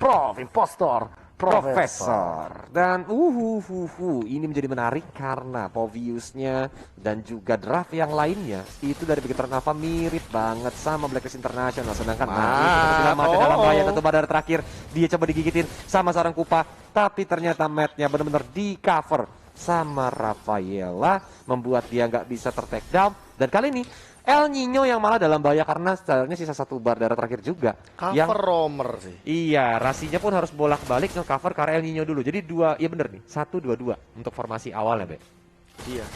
Prof, Impostor, Profesor. Dan ini menjadi menarik karena Poviusnya dan juga draft yang lainnya itu dari Bigetron Alpha mirip banget sama Blacklist International. Sedangkan mati dalam bahaya tentu pada terakhir dia coba digigitin sama seorang Kupa, tapi ternyata matnya benar-benar di cover sama Rafaela, membuat dia nggak bisa ter-take down. Dan kali ini El Nino yang malah dalam bahaya karena sebenarnya sisa satu bar darah terakhir juga. Cover roamer sih. Iya, Rasinya pun harus bolak-balik nge-cover karena El Nino dulu. Jadi iya bener nih, 1-2-2 untuk formasi awalnya, Be. Iya.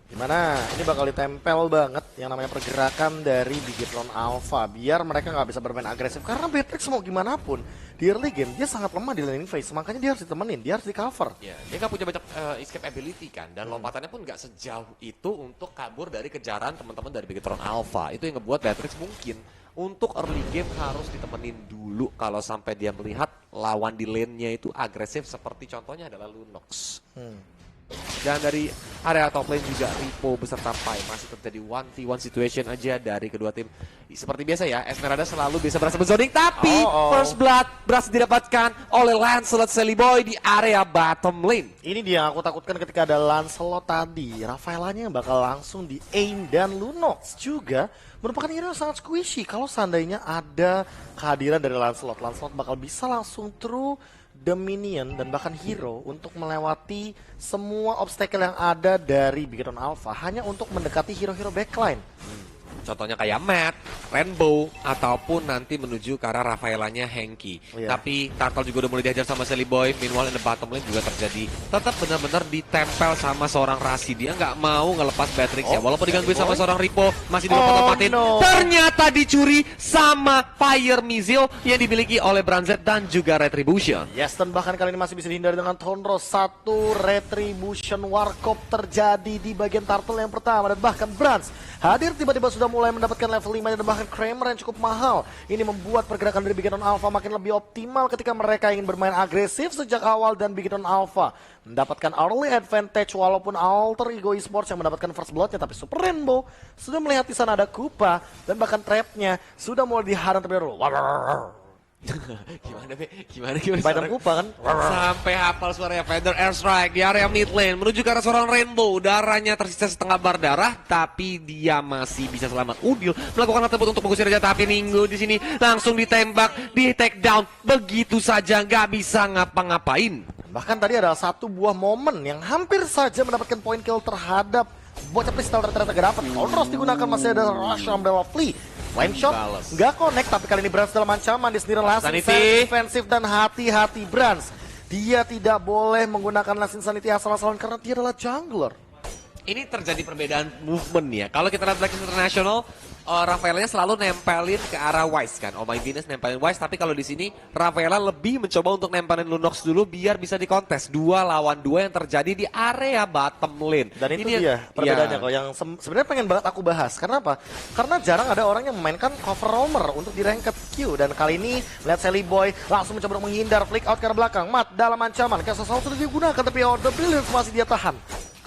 Dimana ini bakal ditempel banget yang namanya pergerakan dari Bigetron Alpha biar mereka nggak bisa bermain agresif karena Beatrix mau gimana pun di early game dia sangat lemah di laning phase, makanya dia harus ditemenin, dia harus di cover. Ya, dia nggak punya banyak escape ability kan, dan lompatannya pun nggak sejauh itu untuk kabur dari kejaran teman-teman dari Bigetron Alpha. Itu yang ngebuat Beatrix mungkin untuk early game harus ditemenin dulu kalau sampai dia melihat lawan di lane-nya itu agresif seperti contohnya adalah Lunox. Dan dari area top lane juga Ripo beserta Pai masih terjadi 1v1 situation aja dari kedua tim. Seperti biasa ya, Esmeralda selalu bisa berhasil berzoning, tapi first blood berhasil didapatkan oleh Lancelot Celiboy di area bottom lane. Ini dia yang aku takutkan ketika ada Lancelot tadi. Rafaelanya bakal langsung di aim dan Lunox juga merupakan hero yang sangat squishy. Kalau seandainya ada kehadiran dari Lancelot bakal bisa langsung through the minion dan bahkan hero untuk melewati semua obstacle yang ada dari Bigetron Alpha hanya untuk mendekati hero-hero backline. Contohnya kayak Matt, Rainbow, ataupun nanti menuju ke arah Rafaelanya Henki. Tapi Turtle juga udah mulai dihajar sama Celiboy. Meanwhile in the bottom lane juga terjadi. Tetap benar-benar ditempel sama seorang Rasi. Dia nggak mau ngelepas Beatrix ya. Walaupun digangguin sama seorang Ripo, masih dilompat-lompatin. Ternyata dicuri sama Fire Missile yang dimiliki oleh Branzet dan juga Retribution. Yes, dan bahkan kali ini masih bisa dihindari dengan Tonro. Satu Retribution Warkop terjadi di bagian Turtle yang pertama. Dan bahkan Branz hadir tiba-tiba sudah mulai mendapatkan level 5 dan bahkan Kramer yang cukup mahal. Ini membuat pergerakan dari Bigetron Alpha makin lebih optimal ketika mereka ingin bermain agresif sejak awal dan Bigetron Alpha mendapatkan early advantage walaupun Alter Ego Esports yang mendapatkan first bloodnya, tapi Super Rainbow sudah melihat di sana ada Kupa dan bahkan trapnya sudah mulai dihadang terlebih dahulu. Gimana, Be? Gimana Biden Kupa kan? Sampai hafal suaranya Feather Airstrike di area mid lane menuju ke arah seorang Rainbow. Darahnya tersisa setengah bar darah, tapi dia masih bisa selamat. Udil melakukan hal tersebut untuk mengusir raja, tapi Ninggu di sini langsung ditembak, di take down begitu saja, nggak bisa ngapa-ngapain. Bahkan tadi adalah satu buah momen yang hampir saja mendapatkan point kill terhadap bocah pistol ternyata gak dapat. Terus digunakan masih ada Rush Umbrella Flea. Flame shot nggak connect, tapi kali ini Branz dalam ancaman di sendirian langsung defensif dan hati-hati Branz. Dia tidak boleh menggunakan Last Insanity asal-asalan karena dia adalah jungler. Ini terjadi perbedaan movement ya. Kalau kita lihat Black International, Rafaelanya selalu nempelin ke arah Wise kan. Oh my goodness, nempelin Wise. Tapi kalau di sini Rafaela lebih mencoba untuk nempelin Lunox dulu biar bisa dikontes 2 lawan 2 yang terjadi di area bottom lane. Dan itu dia perbedaannya kok yang sebenarnya pengen banget aku bahas. Karena apa? Karena jarang ada orang yang memainkan cover roamer untuk di ranked Q. Dan kali ini lihat Celiboy langsung mencoba menghindar, flick out ke arah belakang. Matt dalam ancaman, kayak sesuatu sudah digunakan tapi Order Brilliance masih dia tahan.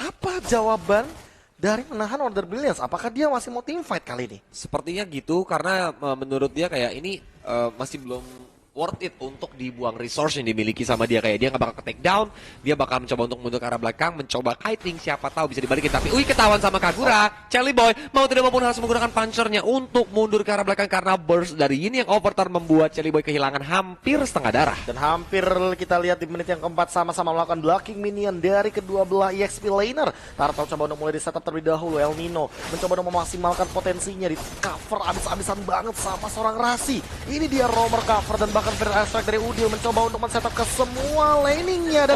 Apa jawaban dari menahan Order Brilliance? Apakah dia masih mau teamfight kali ini? Sepertinya gitu, karena menurut dia kayak ini masih belum worth it untuk dibuang resource yang dimiliki sama dia. Kayak dia nggak bakal ke take down, dia bakal mencoba untuk mundur ke arah belakang, mencoba kiting, siapa tahu bisa dibalikin. Tapi ketahuan sama Kagura, Celiboy mau tidak maupun harus menggunakan punchernya untuk mundur ke arah belakang karena burst dari ini yang overturn membuat Celiboy kehilangan hampir setengah darah. Dan hampir kita lihat di menit yang keempat sama-sama melakukan blocking minion dari kedua belah EXP laner. Turtle coba untuk mulai di setup terlebih dahulu. El Nino mencoba untuk memaksimalkan potensinya, di cover abis-abisan banget sama seorang Rasi. Ini dia roamer cover dan bahkan Feather Airstrike dari Udil mencoba untuk men-setup ke semua laningnya. Dan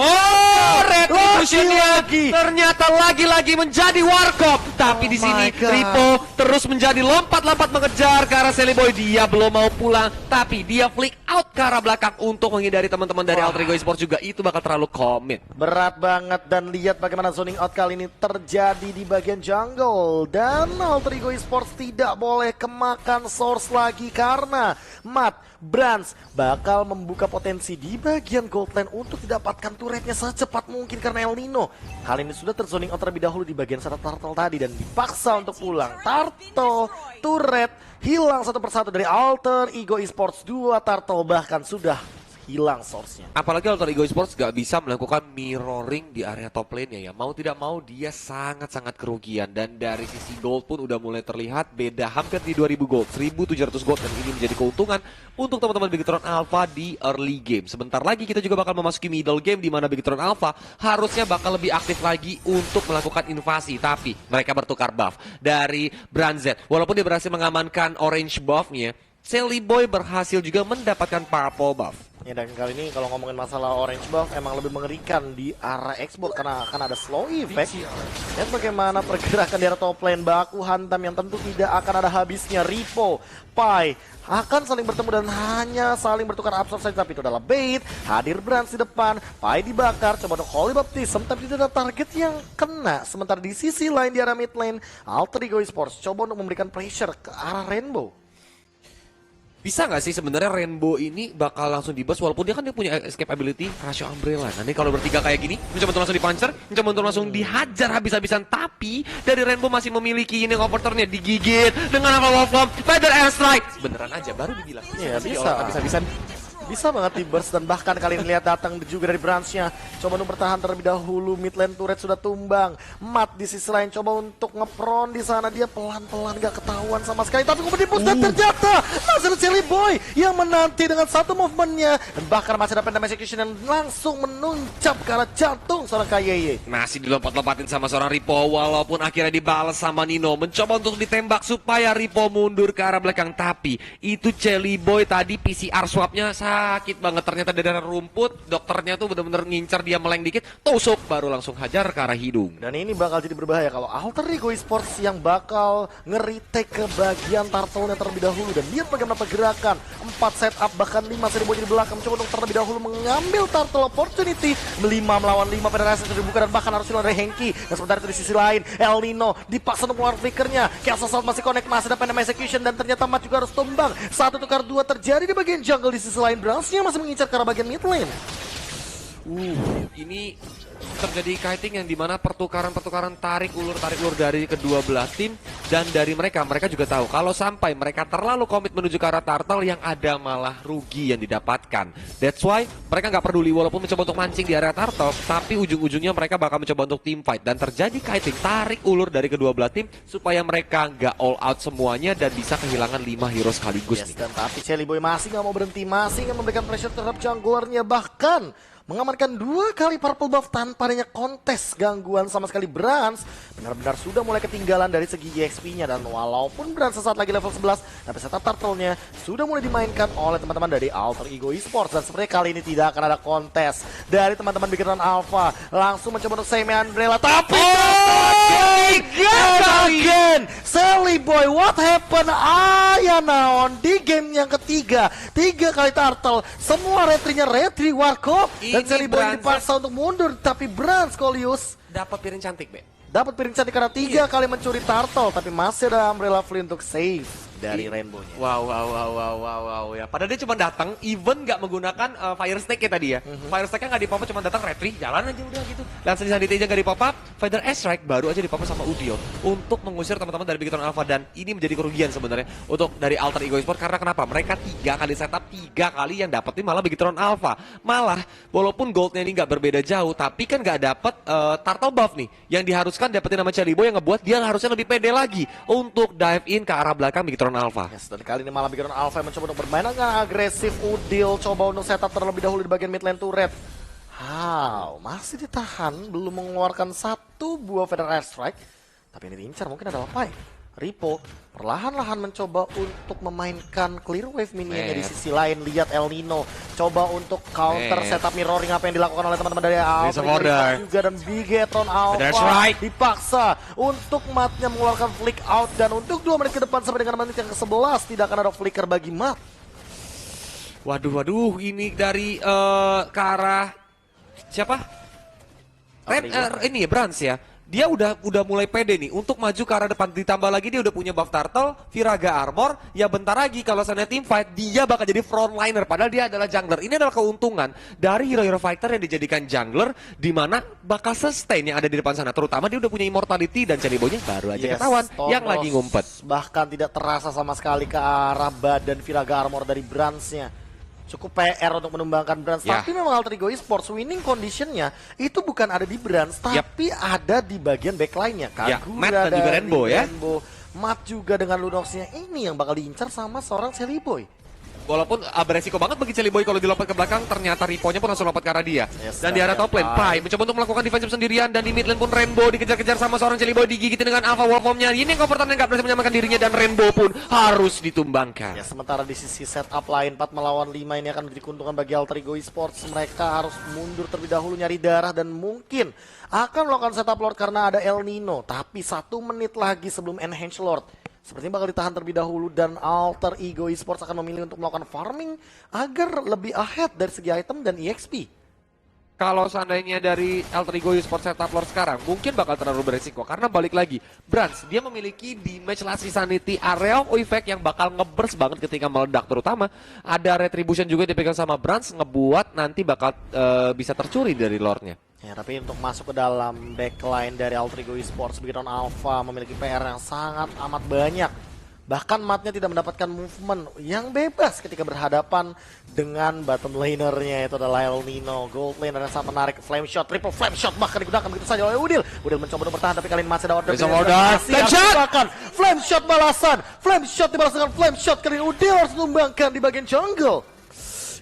Retribution-nya ternyata lagi-lagi menjadi Warkop. Tapi di sini Ripo terus menjadi lompat-lompat mengejar ke arah Celiboy. Dia belum mau pulang, tapi dia flick out ke arah belakang untuk menghindari teman-teman dari Alter Ego Esports juga. Itu bakal terlalu komit. Berat banget, dan lihat bagaimana zoning out kali ini terjadi di bagian jungle. Dan Alter Ego Esports tidak boleh kemakan source lagi karena Matt Branz bakal membuka potensi di bagian gold lane untuk didapatkan turretnya secepat mungkin karena El Nino kali ini sudah terzoning out terlebih dahulu di bagian sana Turtle tadi dan dipaksa untuk pulang. Turtle, turret hilang satu persatu dari Alter Ego Esports. 2 Turtle bahkan sudah hilang source-nya. Apalagi Alter Ego Esports gak bisa melakukan mirroring di area top lane-nya ya. Mau tidak mau dia sangat-sangat kerugian. Dan dari sisi gold pun udah mulai terlihat beda hampir di 2000 gold, 1700 gold. Dan ini menjadi keuntungan untuk teman-teman Bigetron Alpha di early game. Sebentar lagi kita juga bakal memasuki middle game di mana Bigetron Alpha harusnya bakal lebih aktif lagi untuk melakukan invasi. Tapi mereka bertukar buff dari Brand Z. Walaupun dia berhasil mengamankan orange buff-nya, Sally Boy berhasil juga mendapatkan purple buff. Ya, dan kali ini kalau ngomongin masalah orange buff emang lebih mengerikan di arah export karena akan ada slow effect. Lihat bagaimana pergerakan di arah top lane, baku hantam yang tentu tidak akan ada habisnya. Ripo, Pai akan saling bertemu dan hanya saling bertukar absorb saja, tapi itu adalah bait. Hadir Brans di depan, Pai dibakar, coba untuk Holy Baptism, tapi tidak ada target yang kena. Sementara di sisi lain di arah mid lane, Alter Ego Esports coba untuk memberikan pressure ke arah Rainbow. Bisa nggak sih sebenarnya Rainbow ini bakal langsung dibahas walaupun dia punya escape ability Ratio Umbrella. Nanti kalau bertiga kayak gini, mencoba untuk langsung dipancer, mencoba untuk langsung dihajar habis-habisan. Tapi dari Rainbow masih memiliki ini overturn-nya, digigit dengan level of form, Feather Airstrike. Beneran aja baru dibilang. Iya bisa, habis-habisan. Bisa banget di burst dan bahkan kali ini lihat datang juga dari branch-nya. Coba untuk bertahan terlebih dahulu, mid lane turret sudah tumbang. Mat di sisi lain coba untuk ngepron di sana, dia pelan-pelan gak ketahuan sama sekali. Tapi kemudian push dan ternyata masih ada Silly Boy yang menanti dengan satu movementnya. Dan bahkan masih ada Phantom Execution yang langsung menuncap ke arah jantung seorang KYY. Masih dilompat-lompatin sama seorang Ripo walaupun akhirnya dibalas sama Nino. Mencoba untuk ditembak supaya Ripo mundur ke arah belakang. Tapi itu Silly Boy tadi PCR swapnya sakit banget, ternyata dari rumput. Dokternya tuh bener-bener ngincar dia meleng dikit, tusuk baru langsung hajar ke arah hidung. Dan ini bakal jadi berbahaya kalau Alter Ego Esports yang bakal nge-retake ke bagian turtle-nya terlebih dahulu. Dan lihat bagaimana pergerakan 4 setup bahkan 5 Sally Boy di belakang mencoba untuk terlebih dahulu mengambil turtle opportunity. 5 melawan 5 Federasi sudah dibuka dan bahkan harus dilawan dari Henki. Dan sementara itu di sisi lain El Nino dipaksa untuk keluar flickernya. Chaos Assault masih connect, masih ada Phantom Execution dan ternyata Mat juga harus tumbang. 1-2 terjadi di bagian jungle. Di sisi lain Brownsnya masih mengincar ke arah bagian mid lane. Ini terjadi kiting yang dimana pertukaran tarik ulur dari kedua belah tim. Dan dari mereka juga tahu kalau sampai mereka terlalu komit menuju ke arah turtle yang ada malah rugi yang didapatkan. That's why mereka nggak peduli walaupun mencoba untuk mancing di area turtle, tapi ujung-ujungnya mereka bakal mencoba untuk team fight. Dan terjadi kiting, tarik ulur dari kedua belah tim supaya mereka nggak all out semuanya dan bisa kehilangan 5 hero sekaligus. Dan tapi Sally Boy masih nggak mau berhenti, masih ingin memberikan pressure terhadap junglernya, bahkan mengamankan 2 kali purple buff tanpa adanya kontes gangguan sama sekali. Brans benar-benar sudah mulai ketinggalan dari segi EXP-nya. Dan walaupun Brans sesaat lagi level 11, tapi setup turtle-nya sudah mulai dimainkan oleh teman-teman dari Alter Ego Esports. Dan sepertinya kali ini tidak akan ada kontes dari teman-teman Bigetron Alpha. Langsung mencoba untuk semi Umbrella, tapi again Sally Boy, what happened? Naon di game yang ketiga, 3 kali turtle, semua retry-nya retry Warkop. Dan Sally Boy dipaksa untuk mundur, tapi Brans Kolius dapat piring cantik, Be. dapat piring cantik karena 3 kali mencuri turtle, tapi masih ada Umbrella Flea untuk save dari Rainbow-nya. Wow ya. Padahal dia cuma datang, even nggak menggunakan Fire Stick ya tadi ya. Fire Stick-nya nggak di-pop up, cuma datang retry, jalan aja udah gitu. Langsung disanditi aja nggak di-pop up, Feather Airstrike baru aja di-pop up sama Udio untuk mengusir teman-teman dari Bigetron Alpha. Dan ini menjadi kerugian sebenarnya untuk dari Alter Ego Esports karena kenapa? Mereka 3 kali setup, 3 kali yang dapetin malah Bigetron Alpha. Malah walaupun goldnya ini nggak berbeda jauh, tapi kan nggak dapet turtle buff nih yang diharuskan dapetin sama Sally Boy yang ngebuat dia harusnya lebih pede lagi untuk dive in ke arah belakang Bigetron Alpha. Yes, dan kali ini malah Bigetron Alpha yang mencoba untuk bermain agak agresif. Udil coba untuk setup terlebih dahulu di bagian mid lane turret. Masih ditahan, belum mengeluarkan 1 buah Feather Airstrike. Tapi ini diincar, mungkin ada Pai. Ripo perlahan-lahan mencoba untuk memainkan clear wave minionnya di sisi lain. Lihat El Nino coba untuk counter setup mirroring apa yang dilakukan oleh teman-teman dari Alter juga. Dan Bigetron Alpha dipaksa untuk Matnya mengeluarkan flick out. Dan untuk 2 menit ke depan sampai dengan menit yang ke-11 tidak akan ada flicker bagi Mat. Waduh, ini dari ke arah siapa? Ini ya Brans ya. Dia udah mulai pede nih untuk maju ke arah depan, ditambah lagi dia udah punya buff turtle, Viraga armor, ya bentar lagi kalau sana team fight dia bakal jadi frontliner padahal dia adalah jungler. Ini adalah keuntungan dari hero-hero fighter yang dijadikan jungler di mana bakal sustain yang ada di depan sana, terutama dia udah punya immortality dan Sally Boy-nya baru aja ketahuan yang lagi ngumpet. Bahkan tidak terasa sama sekali ke arah badan Viraga armor dari Brans-nya. cukup PR untuk menumbangkan Brands. Ya. Tapi memang Alter Ego Esports winning conditionnya itu bukan ada di Brands, tapi ada di bagian backline-nya. Ya, Kagura Matt dan juga dari Rainbow ya. Matt juga dengan Lunox-nya ini yang bakal diincar sama seorang Shelly Boy. Walaupun beresiko banget bagi Celi Boy kalau dilompat ke belakang, ternyata Ripo-nya pun langsung lompat ke arah dia. Yes, Dan di arah top lane, Pai mencoba untuk melakukan defensive sendirian, dan di mid lane pun Rainbow dikejar-kejar sama seorang Celi Boy, digigitin dengan Alpha Wolfform-nya. Ini yang Covertan yang gak berhasil menyamakan dirinya, dan Rainbow pun harus ditumbangkan. Ya, sementara di sisi setup lain 4 melawan 5 ini akan menjadi keuntungan bagi Alter Ego Esports. Mereka harus mundur terlebih dahulu nyari darah dan mungkin akan melakukan setup Lord karena ada El Nino. Tapi 1 menit lagi sebelum Enhance Lord sepertinya bakal ditahan terlebih dahulu, dan Alter Ego Esports akan memilih untuk melakukan farming agar lebih ahead dari segi item dan EXP. Kalau seandainya dari Alter Ego Esports setup Lord sekarang, mungkin bakal terlalu beresiko. Karena balik lagi, Brands, dia memiliki damage Lassie Sanity, area of effect yang bakal ngeburst banget ketika meledak. Terutama ada Retribution juga dipegang sama Brands, ngebuat nanti bakal bisa tercuri dari Lordnya. Ya, tapi untuk masuk ke dalam backline dari Alter Ego Esports, Beacon Alpha memiliki PR yang sangat amat banyak. Bahkan Matnya tidak mendapatkan movement yang bebas ketika berhadapan dengan bottom lanernya, itu adalah El Nino. Gold laner yang sangat menarik, flame shot, triple flame shot bahkan digunakan begitu saja oleh Udil. Udil mencoba untuk bertahan tapi kali ini masih ada order. Flame shot! Flame shot balasan, flame shot dibalas dengan flame shot. Kali ini Udil harus menumbangkan di bagian jungle.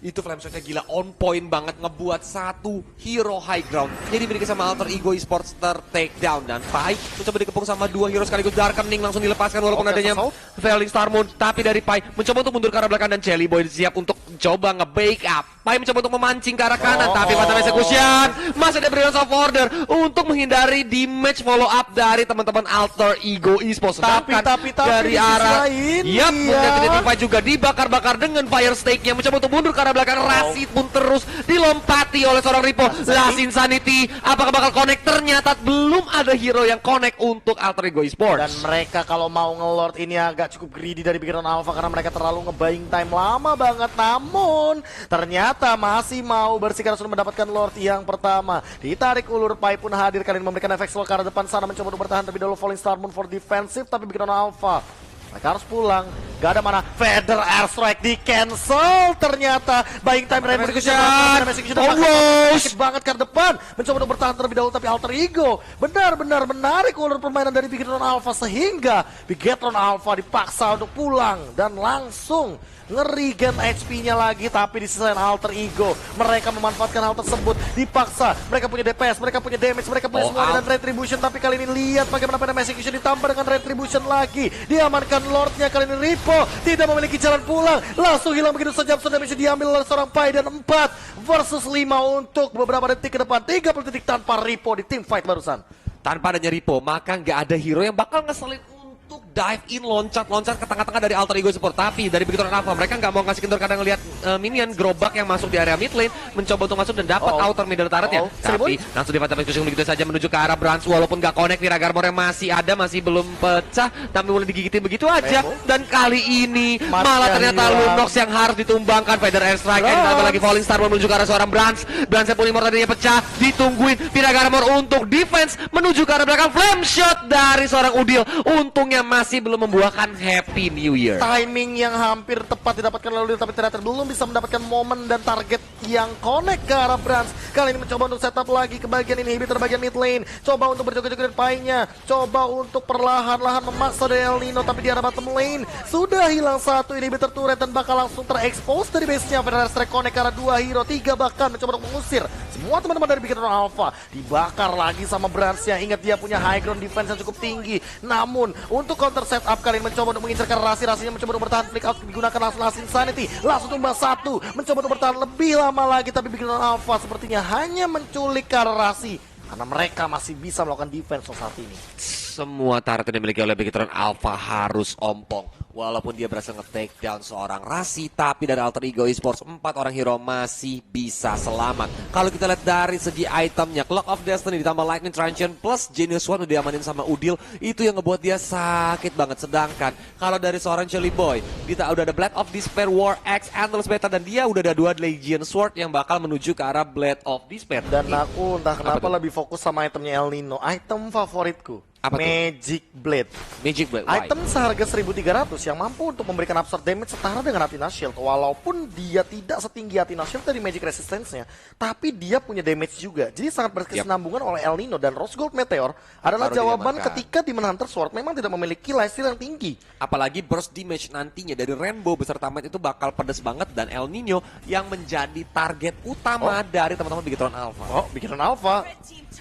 Itu flame shotnya gila, on point banget, ngebuat satu hero high ground. Jadi dimiliki sama Alter Ego Esports take-down, dan Pai mencoba dikepung sama 2 hero sekaligus. Darkening langsung dilepaskan walaupun adanya Failing Star Moon. Tapi dari Pai mencoba untuk mundur ke arah belakang, dan Jelly Boy siap untuk coba nge-bake up. Pai mencoba untuk memancing ke arah kanan, tapi Fatal Execution masih ada Brilliance of Order untuk menghindari damage follow up dari teman-teman Alter Ego Esports. Tapi dari di arah sisi lain, Yap, ya. Pai juga dibakar-bakar dengan Fire Stake-nya, mencoba untuk mundur ke arah belakang. Rasi pun terus dilompati oleh seorang Ripo. Lassie Sanity, apakah bakal connect? Ternyata belum ada hero yang connect untuk Alter Ego Esports. Dan mereka kalau mau nge-lord ini agak cukup greedy dari Beacon Alpha karena mereka terlalu nge-buying time lama banget. Namun ternyata masih mau bersih karena sudah mendapatkan Lord yang pertama. Ditarik ulur, Pai pun hadir kali ini memberikan efek slow ke arah depan sana, mencoba untuk bertahan terlebih dahulu. Falling Star Moon for defensive, tapi Beacon Alpha mereka harus pulang, gak ada mana. Feather Airstrike di cancel. Ternyata buying time Rainbow sakit banget ke depan, mencoba untuk bertahan terlebih dahulu. Tapi Alter Ego benar-benar menarik ulur permainan dari Bigetron Alpha, sehingga Bigetron Alpha dipaksa untuk pulang dan langsung nge-regen HP-nya lagi. Tapi di sisi lain Alter Ego, mereka memanfaatkan hal tersebut, dipaksa. Mereka punya DPS, mereka punya damage, mereka punya semua dengan Retribution. Tapi kali ini lihat bagaimana pada Execution ditambah dengan Retribution lagi. Diamankan Lordnya, kali ini Ripo tidak memiliki jalan pulang, langsung hilang begitu saja. Damage diambil oleh seorang Pai, dan 4 versus 5 untuk beberapa detik ke depan. 30 detik tanpa Ripo di team fight barusan. Tanpa adanya Ripo, maka nggak ada hero yang bakal ngeselin untuk dive in, loncat ke tengah-tengah dari Alter Ego Support. Tapi dari Beacon Alpha, mereka nggak mau ngasih kendor karena ngelihat minion gerobak yang masuk di area mid lane, mencoba untuk masuk dan dapat outer middle turretnya. Tapi langsung difatah execution begitu saja menuju ke arah Brands, walaupun nggak connect. Viragarmor yang masih ada, masih belum pecah, tapi mulai digigitin begitu aja. Dan kali ini malah ternyata Lunox yang harus ditumbangkan. Feather Airstrike, ditambah lagi Falling Star menuju ke arah seorang Brands. Brands yang pun immortal tadinya pecah, ditungguin Viragarmor untuk defense menuju ke arah belakang. Flame shot dari seorang Udil, untungnya masih belum membuahkan Happy New Year. Timing yang hampir tepat didapatkan oleh Udil, tapi ternyata belum bisa mendapatkan momen dan target yang connect ke arah Brands. Kali ini mencoba untuk setup lagi ke bagian inhibitor bagian mid lane, coba untuk berjoget-joget Pai-nya, coba untuk perlahan-lahan memaksa dari El Nino. Tapi di arah bottom lane sudah hilang satu inhibitor turret dan bakal langsung terekspos dari base-nya. Feather Strike connect ke arah 2 hero, 3 bahkan mencoba untuk mengusir semua teman-teman dari Beacon Alpha. Dibakar lagi sama Brands-nya. Ingat dia punya high ground defense yang cukup tinggi. Namun untuk counter setup kali ini mencoba untuk mengincar ke Rasinya, mencoba untuk bertahan, flick out digunakan langsung Lassie Sanity, langsung tumbang 1, mencoba untuk bertahan lebih lama lagi. Tapi Beacon Alpha sepertinya hanya menculik ke arah Rasi karena mereka masih bisa melakukan defense saat ini. Semua turret yang dimiliki oleh Beacon Alpha harus ompong. Walaupun dia berhasil nge-take down seorang Rasi, tapi dari Alter Ego Esports 4 orang hero masih bisa selamat. Kalau kita lihat dari segi itemnya, Clock of Destiny ditambah Lightning Truncheon plus Genius One udah diamanin sama Udil, itu yang ngebuat dia sakit banget. Sedangkan kalau dari seorang Shelly Boy, kita udah ada Blade of Despair, War Axe, Endless Beta, dan dia udah ada 2 Legion Sword yang bakal menuju ke arah Blade of Despair. Dan aku entah kenapa lebih fokus sama itemnya El Nino, item favoritku. Apa tuh? Magic Blade. Magic Blade. Why? Item seharga 1.300 yang mampu untuk memberikan absorb damage setara dengan Athena Shield. Walaupun dia tidak setinggi Athena Shield dari Magic Resistance-nya, tapi dia punya damage juga. Jadi sangat berkesinambungan oleh El Nino dan Rose Gold Meteor adalah Baru jawaban diamankan. ketika Demon Hunter Sword memang tidak memiliki lifesteal yang tinggi. Apalagi burst damage nantinya dari Rainbow beserta Might itu bakal pedes banget, dan El Nino yang menjadi target utama dari teman-teman Bigetron Alpha. Oh, bikin Alpha.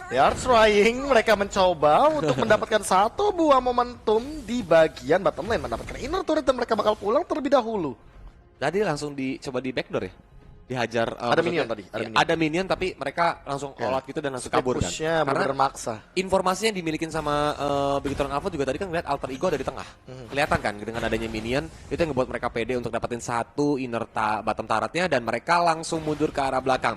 They are trying, mereka mencoba untuk mendapatkan satu buah momentum di bagian bottom lane, mendapatkan inner turret dan mereka bakal pulang terlebih dahulu. Tadi langsung dicoba di backdoor ya? Dihajar. Ada maksudnya- minion tadi, ada ya, minion. ada minion tapi mereka langsung all out gitu dan langsung kabur kan. Push-nya bener-bener maksa. Informasi yang dimiliki sama Bigetron Alpha juga tadi kan ngeliat alter ego dari tengah. Kelihatan kan dengan adanya minion itu yang ngebuat mereka pede untuk dapetin satu inner bottom turretnya dan mereka langsung mundur ke arah belakang.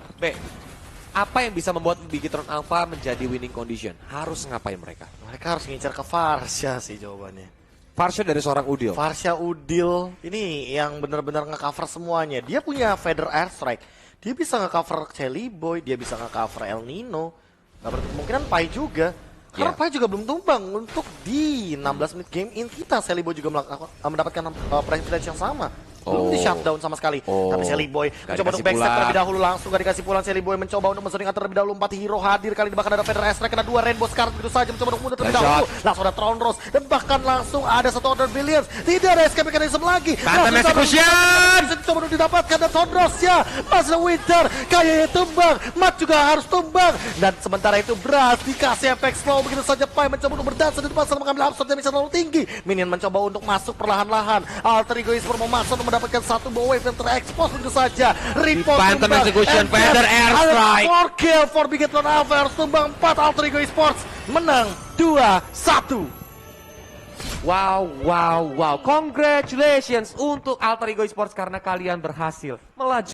Apa yang bisa membuat Bigetron Alpha menjadi winning condition? Harus ngapain mereka? Mereka harus ngincar ke Farsha sih jawabannya. Farsha dari seorang Udil. Farsha Udil ini yang benar-benar nge-cover semuanya. Dia punya Feather Airstrike. Dia bisa nge-cover Shelly Boy, dia bisa nge-cover El Nino. Gak berarti kemungkinan Pai juga. Karena Yeah. Pai juga belum tumbang untuk di 16 menit game in kita. Shelly Boy juga mendapatkan privilege yang sama. Belum di shutdown sama sekali. Tapi Shelly Boy mencoba untuk backstep terlebih dahulu. Langsung gak dikasih pulang. Shelly Boy mencoba untuk mensuring terlebih dahulu. 4 hero hadir. Kali ini bahkan ada Feather Airstrike. Kena 2 Rainbow Scarlet begitu saja. Mencoba untuk mundur terlebih dahulu. Langsung ada Throne Rose. Dan bahkan langsung ada satu Order Billions. Tidak ada escape mechanism lagi. Phantom Langsung Execution! bisa dicoba untuk didapatkan. Dan Throne Rose ya. Masih Winter. Kayaknya tumbang. Mat juga harus tumbang. Dan sementara itu Brass dikasih efek slow. Begitu saja Pai mencoba untuk berdansa di depan sana mengambil absorb damage yang terlalu tinggi. Minion mencoba untuk masuk perlahan-lahan. Alter Ego Esports mau masuk untuk mendapatkan satu ball wave yang terekspos begitu saja. Report Phantom tumbang. Execution, And Feather yes, Airstrike. ada 4 kill for Bigetron Alpha. Harus tumbang 4. Alter Ego Esports menang 2-1. Wow. Congratulations untuk Alter Ego Esports karena kalian berhasil melaju